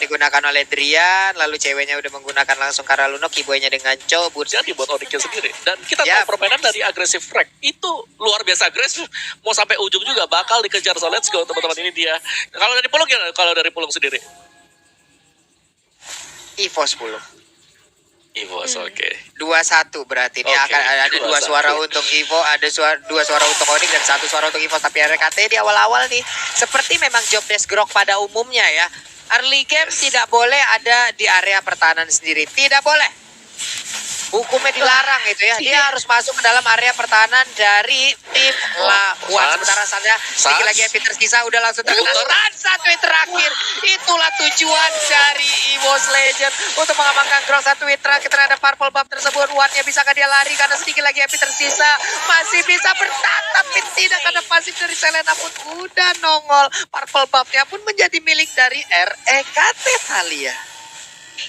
Digunakan oleh Drian, lalu ceweknya udah menggunakan langsung Karaluno, Kiboynya dengan Cobur. Jadi buat Onyxnya sendiri. Dan kita tahu permainan dari agresif Frag itu luar biasa agresif. Mau sampai ujung juga bakal dikejar. So let's go teman-teman, ini dia. Kalau dari Pulung ya, kalau dari Pulung sendiri. EVOS 10. EVOS, oke. 2-1 berarti. Ini akan ada 2 suara untuk Evo, ada 2 suara untuk Onyx dan 1 suara untuk EVOS. Tapi RKT di awal-awal nih, seperti memang job desk Grok pada umumnya ya. Early game tidak boleh ada di area pertahanan sendiri. Tidak boleh. Hukumnya dilarang itu ya. Dia harus masuk ke dalam area pertahanan dari tim lawan. Sementara saja sedikit lagi Peter Sisa udah langsung terkena satu hit terakhir. Itulah tujuan dari EVOS Legend untuk mengamankan Grok. Satu hit terakhir terhadap Purple Buff tersebut. One-nya bisakah dia lari karena sedikit lagi Peter Sisa masih bisa bertahan, tapi tidak, karena pasif dari Selena pun udah nongol. Purple Buff-nya pun menjadi milik dari REKT Thalia.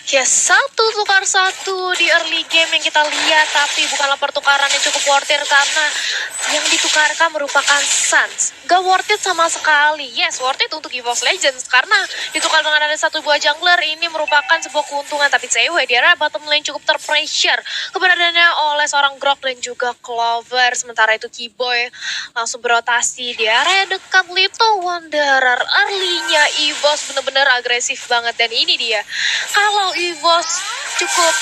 Ya, 1 tukar 1 di early game yang kita lihat, tapi bukanlah pertukaran yang cukup worth it karena yang ditukarkan merupakan Suns. Gak worth it sama sekali. Yes, worth it untuk EVOS Legends karena ditukar dengan ada 1 buah jungler, ini merupakan sebuah keuntungan. Tapi cewek di area bottom lane cukup terpressure keberadaannya oleh seorang Grok dan juga Clover. Sementara itu Kiboy langsung berotasi di area dekat Little Wanderer. Early-nya EVOS bener-bener agresif banget, dan ini dia. Kalau EVOS cukup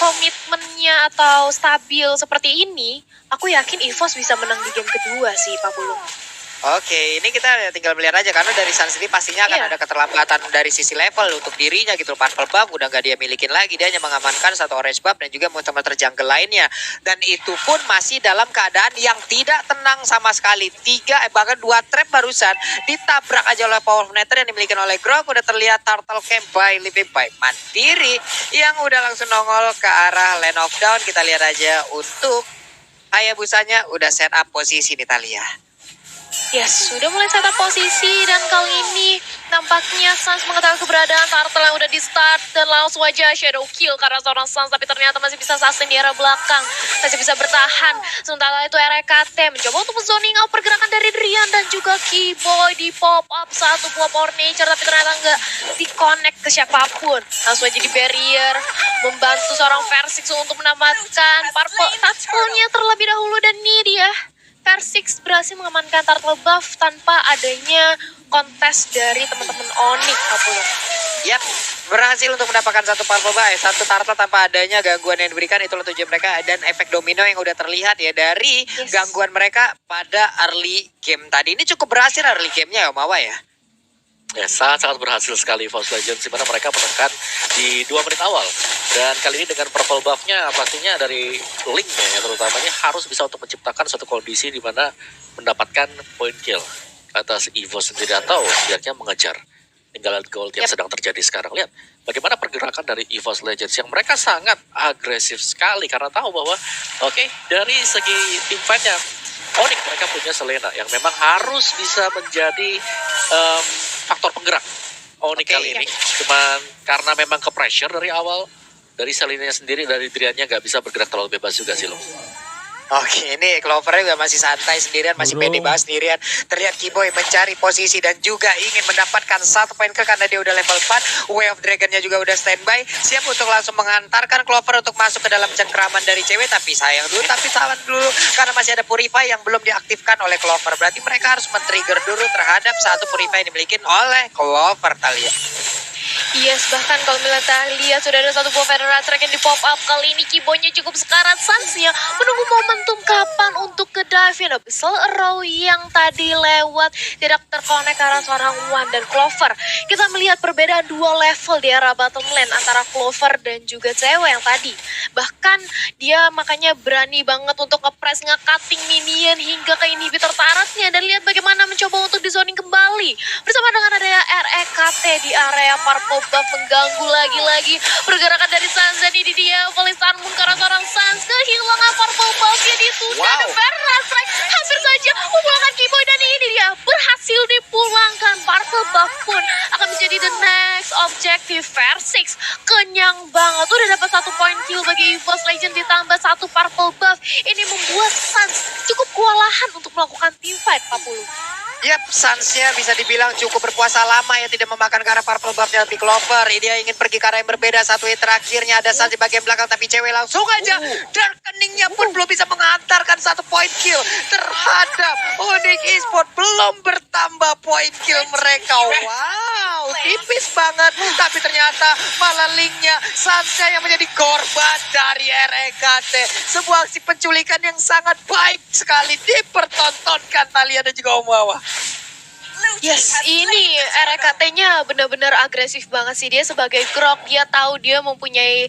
komitmennya atau stabil seperti ini, aku yakin EVOS bisa menang di game kedua sih, Pak Pulung. Oke, ini kita tinggal melihat aja karena dari Suns sendiri pastinya akan ada keterlambatan dari sisi level untuk dirinya gitu. Purple Buff udah nggak dia milikin lagi, dia hanya mengamankan 1 orange buff dan juga muter-muter jungle lainnya. Dan itu pun masih dalam keadaan yang tidak tenang sama sekali. 3 bahkan 2 trap barusan ditabrak aja oleh power of nether yang dimiliki oleh Grok. Udah terlihat Turtle Camp by Living by Mandiri yang udah langsung nongol ke arah Land of Dawn. Kita lihat aja untuk Hayabusanya udah set up posisi nih Thalia. Yes, sudah mulai setup posisi, dan kali ini nampaknya Suns mengetahui keberadaan Turtle yang udah di start dan langsung aja shadow kill karena seorang Suns, tapi ternyata masih bisa sustain di area belakang, masih bisa bertahan. Sementara itu RKT mencoba untuk zoning out pergerakan dari Drian dan juga Kiboy di pop up 1 buah power nature, tapi ternyata nggak di connect ke siapapun. Langsung aja di barrier, membantu seorang Versix untuk menamatkan purple touchpoint-nya terlebih dahulu, dan ini dia. Versix berhasil mengamankan Turtle Buff tanpa adanya kontes dari teman-teman Onyx, Apollo. Yap, berhasil untuk mendapatkan 1 Purple Buff, 1 Turtle tanpa adanya gangguan yang diberikan. Itulah tujuan mereka, dan efek domino yang udah terlihat ya dari gangguan mereka pada early game tadi. Ini cukup berhasil early game-nya ya, Mawa ya. Ya, sangat-sangat berhasil sekali EVOS Legends, dimana mereka menekan di 2 menit awal. Dan kali ini dengan purple buff-nya pastinya dari Link-nya ya, terutamanya harus bisa untuk menciptakan suatu kondisi di mana mendapatkan point kill atas EVOS sendiri atau setidaknya mengejar tinggalan gold yang sedang terjadi sekarang. Lihat bagaimana pergerakan dari EVOS Legends yang mereka sangat agresif sekali karena tahu bahwa dari segi team fight-nya Onyx mereka punya Selena yang memang harus bisa menjadi faktor penggerak Onyx kali ini. Cuman karena memang ke pressure dari awal, dari Selena sendiri, dari Driannya nggak bisa bergerak terlalu bebas juga sih loh. Oke, ini Clover juga masih santai sendirian, masih pede banget sendirian. Terlihat Kiboy mencari posisi dan juga ingin mendapatkan 1 poin kill karena dia udah level 4. Way of Dragon-nya juga udah standby, siap untuk langsung mengantarkan Clover untuk masuk ke dalam cengkraman dari cewek. Tapi sayang dulu, tapi salah dulu karena masih ada Purify yang belum diaktifkan oleh Clover. Berarti mereka harus men-trigger dulu terhadap 1 Purify yang dimiliki oleh Clover, Thalia. Yes, bahkan kalau kita lihat sudah ada 1 buah Federal Track yang di pop up. Kali ini Kiboynya cukup sekarat, Suns-nya menunggu momentum kapan untuk ke dive in. Abyssal Arrow yang tadi lewat tidak terkonek karena seorang Wan dan Clover. Kita melihat perbedaan 2 level di arah bottom lane antara Clover dan juga cewek yang tadi. Bahkan dia makanya berani banget untuk nge-press, nge-cutting minion hingga ke inhibitor turretnya. Dan lihat bagaimana mencoba untuk di-zoning kembali bersama dengan adanya REKT di area Purple Buff mengganggu lagi-lagi pergerakan dari Suns. Dan ini dia Valistan Moon karena seorang Suns kehilangan Purple Buff-nya ditunda. Dan Federal Strike hampir saja memulangkan Kiboy, dan ini dia berhasil dipulangkan. Purple Buff pun akan menjadi the next objective. Versix kenyang banget, udah dapat 1 point kill bagi EVOS Legend ditambah 1 Purple Buff. Ini membuat Suns cukup kewalahan untuk melakukan team fight, Pak Pulu. Yap, Suns-nya bisa dibilang cukup berpuasa lama ya, tidak memakan ke arah purple buff-nya tapi Clover. Dia ingin pergi ke arah yang berbeda. Satu hit terakhirnya ada Suns di bagian belakang tapi cewek langsung aja. Darkeningnya pun belum bisa mengantarkan satu point kill terhadap Onyx Esports. Belum bertambah point kill mereka. Wow, tipis banget. Tapi ternyata malah linknya Suns-nya yang menjadi korban dari REKT. Sebuah aksi penculikan yang sangat baik sekali dipertontonkan Talia dan juga Omawa. Yes, ini RKT-nya benar-benar agresif banget sih. Dia sebagai Grok, dia tahu dia mempunyai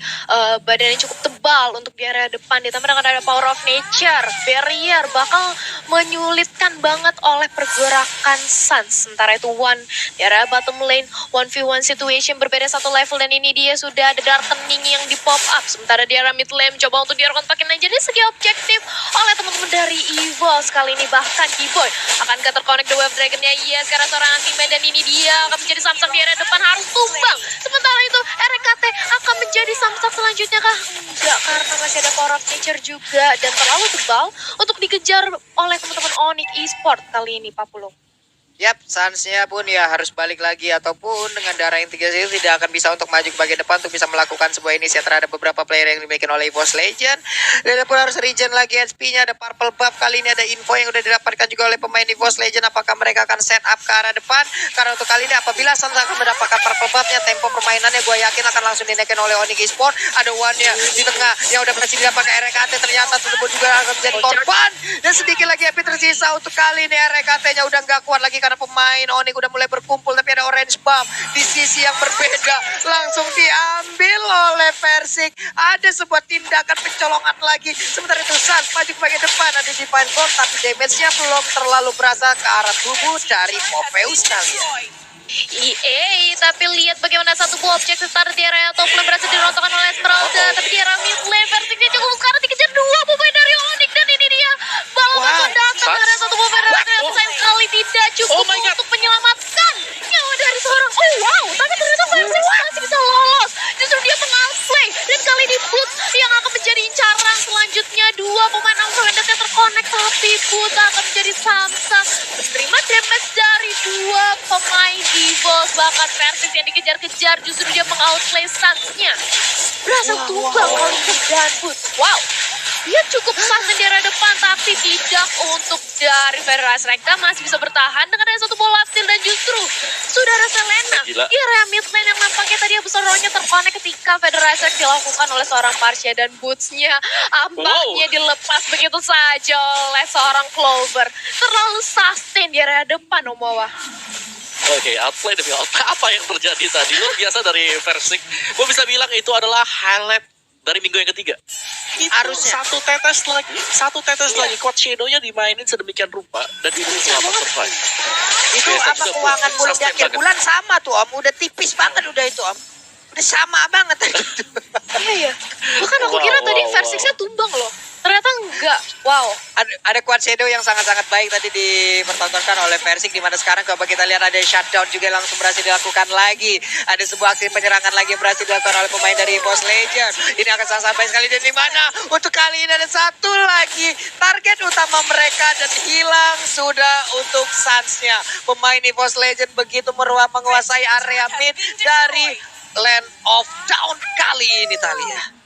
badan yang cukup tebal untuk di area depan. Ditambah dengan ada power of nature, barrier, bakal menyulitkan banget oleh pergerakan Suns. Sementara itu One di area bottom lane, 1v1 situation berbeda satu level. Dan ini dia sudah ada darkening yang di pop up. Sementara di area mid lane, coba untuk dia kontakin aja. Jadi segi objektif oleh teman-teman dari EVOL. Sekali ini bahkan Keyboy akan terkonek the Wave Dragon-nya. Yes, karena seorang anti-med dan ini dia akan menjadi samsak di area depan, harus tumbang. Sementara itu RKT akan menjadi samsak selanjutnya kah? Enggak, karena masih ada power of nature juga dan terlalu tebal untuk dikejar oleh teman-teman Onyx Esports kali ini, Pak Pulung. Yap, Suns-nya pun ya harus balik lagi ataupun dengan darah yang 3 itu tidak akan bisa untuk maju ke bagian depan untuk bisa melakukan sebuah inisiatif terhadap beberapa player yang dimiliki oleh EVOS Legend. Dan pun harus regen lagi HP-nya, ada purple buff. Kali ini ada info yang udah didapatkan juga oleh pemain EVOS Legend. Apakah mereka akan set up ke arah depan? Karena untuk kali ini apabila Suns akan mendapatkan purple buff-nya, tempo permainannya gue yakin akan langsung dinaikin oleh Onyx Esports. Ada One-nya di tengah yang udah berhasil didapatkan RKT, ternyata tersebut juga akan menjadi korban. Dan sedikit lagi HP tersisa untuk kali ini RKT-nya udah nggak kuat lagi karena pemain Onyx udah mulai berkumpul, tapi ada orange buff di sisi yang berbeda langsung diambil oleh Persik. Ada sebuah tindakan pencolongan lagi. Sementara itu Suns maju ke bagian depan, ada Divine Bomb tapi damage-nya belum terlalu berasa ke arah tubuh dari Popheus kalian. Tapi lihat bagaimana satu buah objek start di area top lane berhasil dirontokkan oleh Esmeralda. Tapi di area mid lane Versiknya cukup sekarang dikejar dua pemain dari Onyx. Dan ini dia balapan datang dari satu pemain dari Onyx. Sayang sekali tidak cukup untuk menyelamatkan nyawa dari seorang. Tapi ternyata Persik masih bisa lolos. Justru dia mengasplay. Dan kali ini Boots yang akan menjadi incaran selanjutnya. Dua pemain Alpha yang terkonek. Tapi Boots akan menjadi samsak menerima damage dari dua pemain EVOS. Bahkan Persik yang dikejar-kejar justru dia mengoutplay Suns-nya. Berhasil tumbang kali ini dan Boots. Dia cukup sah di area depan, tapi tidak untuk dari Ferraz Rekta masih bisa bertahan dengan ada satu bola steal. Dan justru sudah ada Selena di area mid lane yang nampaknya tadi Abusoronya terkonek ketika Federasi dilakukan oleh seorang Parsia. Dan bootsnya ampaknya dilepas begitu saja oleh seorang Clover. Terlalu sustain di area depan, Omawa. Oke, outplay demi outplay. Apa yang terjadi tadi? Luar biasa dari Persik. Gue bisa bilang itu adalah highlight dari minggu yang ketiga. Harusnya satu tetes lagi Quad Shadow-nya dimainin sedemikian rupa dan diberi selamat survive. Itu apa keuangan bulan di akhir bulan sama tuh Om, udah tipis banget udah itu Om. Udah sama banget. Iya. Bahkan aku kira tadi Versiknya tumbang loh. Ternyata enggak. Ada Quad Shadow yang sangat-sangat baik tadi dipertontonkan oleh Persik, di mana sekarang coba kita lihat ada shutdown juga yang langsung berhasil dilakukan lagi. Ada sebuah aksi penyerangan lagi yang berhasil dilakukan oleh pemain dari EVOS Legend. Ini akan sangat baik sekali, dan di mana untuk kali ini ada satu lagi target utama mereka dan hilang sudah untuk Suns-nya. Pemain EVOS Legend begitu menguasai area mid dari Land of Down kali ini, Talia.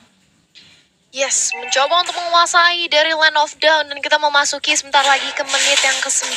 Yes, mencoba untuk menguasai dari Land of Down. Dan kita memasuki sebentar lagi ke menit yang ke-9,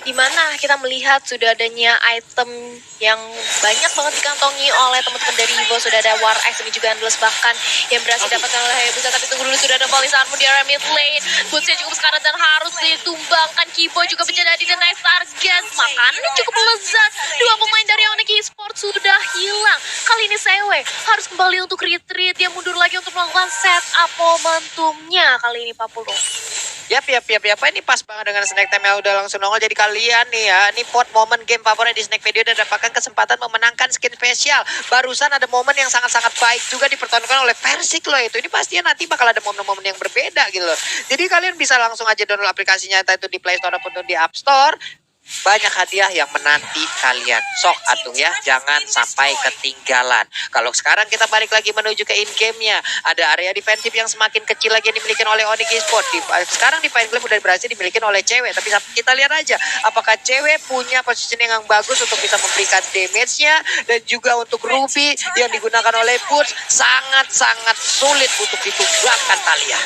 dimana kita melihat sudah adanya item yang banyak banget dikantongi oleh teman-teman dari Evo. Sudah ada War Axe, ini juga Endless bahkan yang berhasil dapatkan oleh Hayabusa. Tapi tunggu dulu, sudah ada Volley Armor di area mid lane. Bootsnya cukup sekarat dan harus ditumbangkan. Keyboy juga menjadi the nice target. Makanannya cukup lezat. Dua pemain dari Onyx Esports sudah hilang. Kali ini Sewe harus kembali untuk retreat. Dia mundur lagi untuk melakukan setup momentumnya kali ini, Pak Pulung. Yap. Ini pas banget dengan Snack Time yang udah langsung nongol. Jadi kalian nih ya, ini pot momen game favorit di Snack Video dan dapatkan kesempatan memenangkan skin spesial. Barusan ada momen yang sangat-sangat baik juga dipertontonkan oleh Persik loh itu. Ini pastinya nanti bakal ada momen-momen yang berbeda gitu loh. Jadi kalian bisa langsung aja download aplikasinya, entah itu di Play Store ataupun di App Store. banyak hadiah yang menanti kalian. Sok atuh ya, jangan sampai ketinggalan. Kalau sekarang kita balik lagi menuju ke in game-nya, ada area defensif yang semakin kecil lagi yang dimiliki oleh Onyx Esports. Sekarang di Fine Flame udah berhasil dimiliki oleh cewek, tapi kita lihat aja apakah cewek punya positioning yang bagus untuk bisa memberikan damage-nya, dan juga untuk Ruby yang digunakan oleh Boots sangat-sangat sulit untuk ditumbangkan Talia.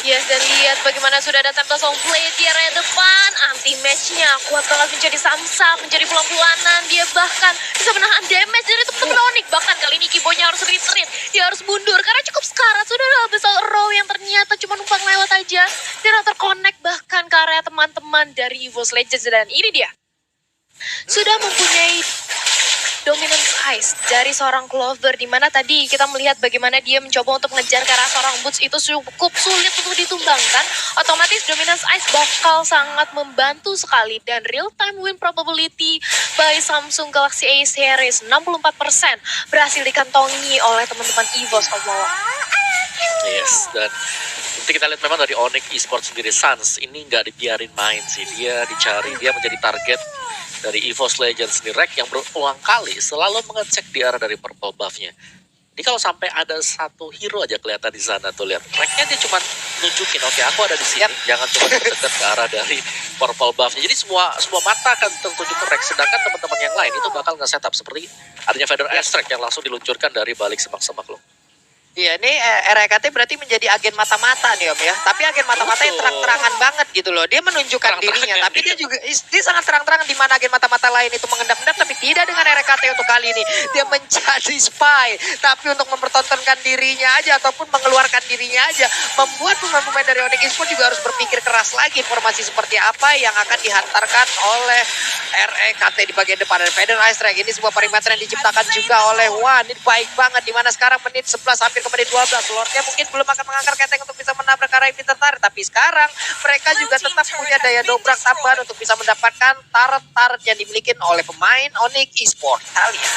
Yes, dan lihat bagaimana sudah ada Tempest of Blade di area depan. Anti-match-nya kuat banget menjadi samsam, menjadi pelan-pelanan. Dia bahkan bisa menahan damage dari teman-teman Onyx. Bahkan kali ini Kibonya harus retreat. Dia harus mundur karena cukup sekarat. Sudah ada besar row yang ternyata cuma numpang lewat aja. Dia terconnect bahkan ke area teman-teman dari EVOS Legends. Dan ini dia. Sudah mempunyai dominance eyes dari seorang Clover, di mana tadi kita melihat bagaimana dia mencoba untuk mengejar ke arah seorang Boots itu cukup sulit untuk ditumbangkan. Otomatis dominance eyes bakal sangat membantu sekali, dan real time win probability by Samsung Galaxy A series 64% berhasil dikantongi oleh teman-teman EVOS Omawa. Yes, dan nanti kita lihat memang dari Onyx Esports sendiri, Sans ini nggak dibiarin main sih, dia dicari, dia menjadi target dari EVOS Legends nih. Rek yang berulang kali selalu mengecek di arah dari purple buff-nya. Jadi kalau sampai ada satu hero aja kelihatan di sana tuh, lihat. Reknya dia cuma nunjukin, oke, aku ada di sini. Jangan coba dekat ke arah dari purple buff-nya. Jadi semua mata akan tertuju ke Rek. Sedangkan teman-teman yang lain itu bakal nge-setup seperti adanya Feather Airstrike yang langsung diluncurkan dari balik semak-semak loh. Iya, ini RKT berarti menjadi agen mata-mata nih Om ya. Tapi agen mata-mata yang terang-terangan banget gitu loh. Dia menunjukkan dirinya, tapi dia juga dia sangat terang-terangan di mana agen mata-mata lain itu mengendap-endap, tapi tidak dengan RKT untuk kali ini. Dia menjadi spy, tapi untuk mempertontonkan dirinya aja ataupun mengeluarkan dirinya aja, membuat pemain-pemain dari Onyx Esports juga harus berpikir keras lagi informasi seperti apa yang akan dihantarkan oleh RKT di bagian depan. Dan Feather Airstrike ini sebuah perimeter yang diciptakan juga oleh Wan. Ini baik banget, dimana sekarang menit 11 hampir ke menit 12. Lordnya mungkin belum akan mengangkat keteng untuk bisa menabrak arah yang tertarik, tapi sekarang mereka juga tetap punya daya dobrak tambahan untuk bisa mendapatkan turret-turret yang dimiliki oleh pemain Onyx Esports. Talia.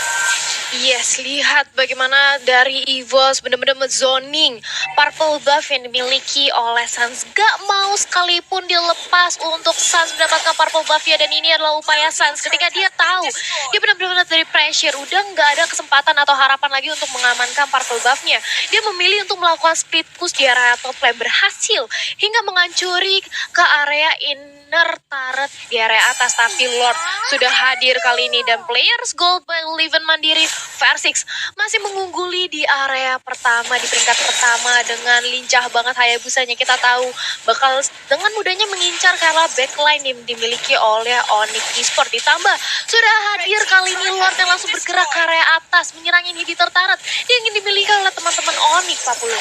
Yes, lihat bagaimana dari EVOS benar-benar zoning purple buff yang dimiliki oleh Sans. Gak mau sekalipun dilepas untuk Sans mendapatkan purple buff ya, dan ini adalah upaya Sans ketika dia tahu dia benar-benar dari pressure, udah nggak ada kesempatan atau harapan lagi untuk mengamankan purple buff-nya. Dia memilih untuk melakukan split push di area top lane, berhasil hingga mengancuri ke area inner turret di area atas. Tapi Lord sudah hadir kali ini, dan players gold by Leven Mandiri Versix masih mengungguli di area pertama, di peringkat pertama dengan lincah banget Hayabusanya. Kita tahu bakal dengan mudahnya mengincar karena backline yang dimiliki oleh Onyx Esports. Ditambah sudah hadir kali ini Lord yang langsung bergerak ke area atas menyerang ini di tertaret yang ingin dimiliki oleh teman-teman Onyx, Pak Pulu.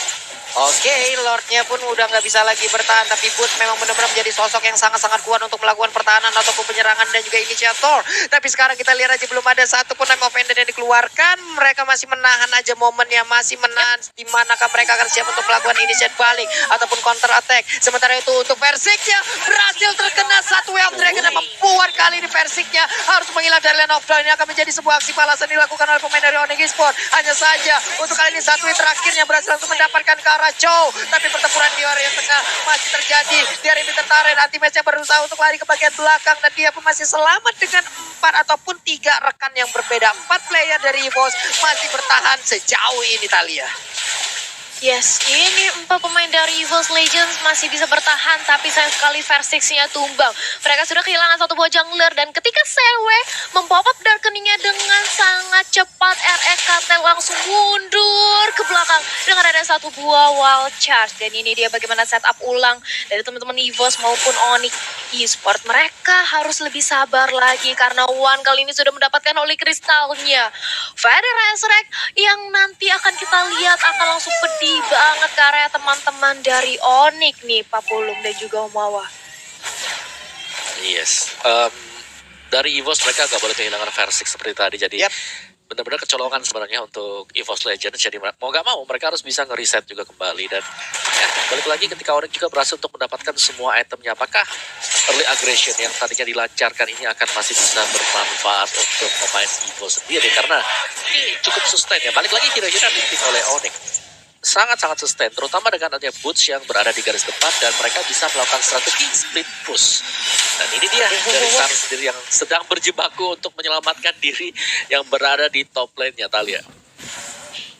Oke, Lordnya pun udah nggak bisa lagi bertahan, tapi Boots memang benar-benar menjadi sosok yang sangat-sangat kuat untuk melakukan pertahanan ataupun penyerangan dan juga inisiator. Tapi sekarang kita lihat aja belum ada satupun name of ended yang dikeluarkan. Mereka masih menahan aja momennya, masih menahan di manakah mereka akan siap untuk melakukan inisiat balik ataupun counter attack. Sementara itu untuk Versixnya berhasil terkena satu Wave Dragon dan membuat kali ini Versixnya harus menghilang dari lane of down. Ini akan menjadi sebuah aksi balasan dilakukan oleh pemain dari Onyx Esports. Hanya saja untuk kali ini satu hit terakhirnya berhasil untuk mendapatkan ke arah Chow, tapi pertempuran di area tengah masih terjadi. Di area tertarik, anti-match-nya berusaha untuk lari ke bagian belakang, dan dia pun masih selamat dengan 4 ataupun 3 rekan yang berbeda. 4 player dari EVOS masih bertahan sejauh ini, Talia. Yes, ini 4 pemain dari EVOS Legends masih bisa bertahan, tapi sayang sekali Versixnya tumbang. Mereka sudah kehilangan satu buah jungler, dan ketika CW mempop up darkeningnya dengan sangat cepat, REKT langsung mundur ke belakang dengan ada satu buah wild charge. Dan ini dia bagaimana setup ulang dari teman-teman EVOS maupun Onyx Esports. Mereka harus lebih sabar lagi karena Wan kali ini sudah mendapatkan holy kristalnya. Feather Airstrike yang nanti akan kita lihat akan langsung pedih banget ke area teman-teman dari Onyx nih, Pak Pulung dan juga Omawa. Yes, dari EVOS mereka gak boleh kehilangan Versix seperti tadi, jadi benar-benar kecolongan sebenarnya untuk EVOS Legends. Jadi mau gak mau mereka harus bisa nge-reset juga kembali, dan ya, balik lagi ketika Onyx juga berhasil untuk mendapatkan semua itemnya. Apakah early aggression yang tadinya dilancarkan ini akan masih bisa bermanfaat untuk pemain EVOS sendiri, karena ini cukup sustain ya. Balik lagi kira-kira dipick oleh Onyx sangat-sangat sustain, terutama dengan adanya Boots yang berada di garis depan, dan mereka bisa melakukan strategi split push. Dan ini ini dia dari Sun sendiri yang sedang berjibaku untuk menyelamatkan diri yang berada di top lane-nya, Talia.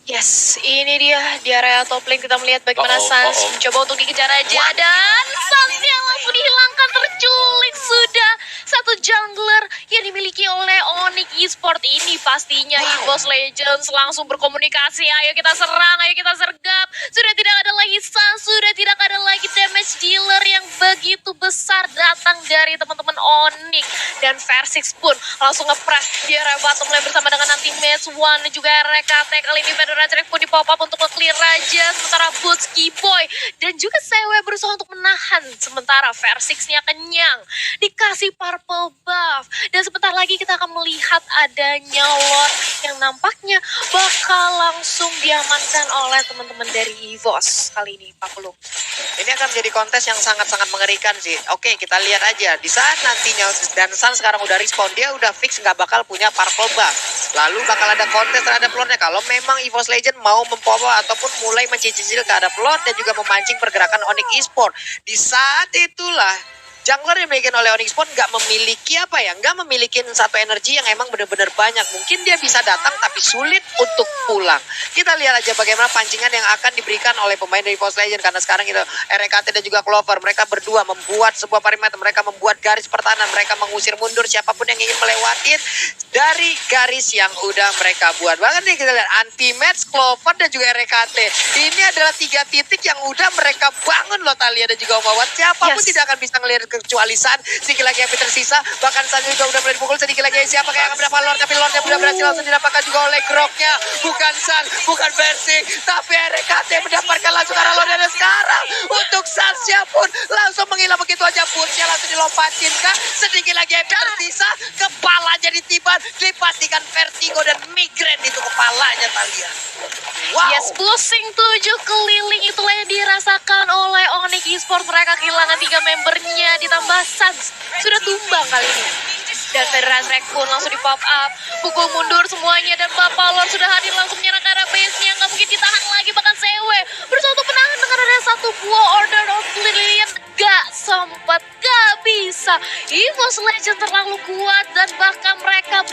Yes, ini dia di area top lane kita melihat bagaimana Sans Uh-oh. mencoba untuk dikejar aja dan Sans yang langsung dihilangkan, terculik sudah satu jungler yang dimiliki oleh Onyx Esports ini. Pastinya EVOS Legends langsung berkomunikasi, ayo kita serang, ayo kita sergap. Sudah tidak ada lagi Sans, sudah tidak ada lagi damage dealer yang begitu besar datang dari teman-teman Onyx. Dan Versix pun langsung nge-press di area bottom lane bersama dengan anti match One dan juga RKT. Kali ini Federatrek pun di pop up untuk nge-clear aja, sementara Boots, Kiboy dan juga Sewe berusaha untuk menahan sementara Versixnya kenyang dikasih purple buff. Dan sebentar lagi kita akan melihat adanya Lord yang nampaknya bakal langsung diamankan oleh teman-teman dari EVOS kali ini 40. Ini akan menjadi kontes yang sangat-sangat mengerikan sih. Oke, kita lihat aja di saat nantinya dan Sun sekarang udah respawn, dia udah fix nggak bakal punya purple buff. Lalu bakal ada kontes terhadap Lordnya. Kalau memang EVOS Legend mau mempopo ataupun mulai mencicil terhadap Lord dan juga memancing pergerakan Onyx Esports. Di saat itulah jungler yang dimiliki oleh Onyx Esports nggak memiliki nggak memiliki satu energi yang emang benar-benar banyak. Mungkin dia bisa datang tapi sulit untuk pulang. Kita lihat aja bagaimana pancingan yang akan diberikan oleh pemain dari EVOS Legend, karena sekarang itu RKT dan juga Clover, mereka berdua membuat sebuah perimeter, mereka membuat garis pertahanan, mereka mengusir mundur siapapun yang ingin melewati dari garis yang udah mereka buat. Bahkan nih kita lihat anti match Clover dan juga RKT. Ini adalah 3 titik yang udah mereka bangun loh, Talia dan juga Omawat. Siapapun tidak akan bisa ngelihat kecuali Sun. Sedikit lagi yang tersisa, bahkan Sun juga udah mulai dipukul. Sedikit lagi siapa yang akan mendapat Lord, tapi Lordnya udah berhasil langsung didapatkan juga oleh Groknya. Bukan Sun, bukan Versix, tapi RKT mendapatkan langsung arah Lord. Dan sekarang untuk Sun pun langsung menghilang begitu aja. Pulsnya langsung dilompatin kah. Sedikit lagi yang tersisa, kepalanya ditiban, dipastikan vertigo dan migrain itu kepalanya, Talia. Wow. Yes, pusing 7 keliling itulah yang dirasakan oleh Onyx Esports. Mereka kehilangan 3 membernya, ditambah Sans sudah tumbang kali ini. Dan Federatrek pun langsung di pop up, pukul mundur semuanya, dan Bapak Lord sudah hadir langsung menyerang ke arah base-nya. Nggak mungkin ditahan lagi, bahkan Sewe berusaha untuk menahan dengan ada satu buah Order of Lillian. Gak sempat, gak bisa. EVOS Legend terlalu kuat dan bahkan mereka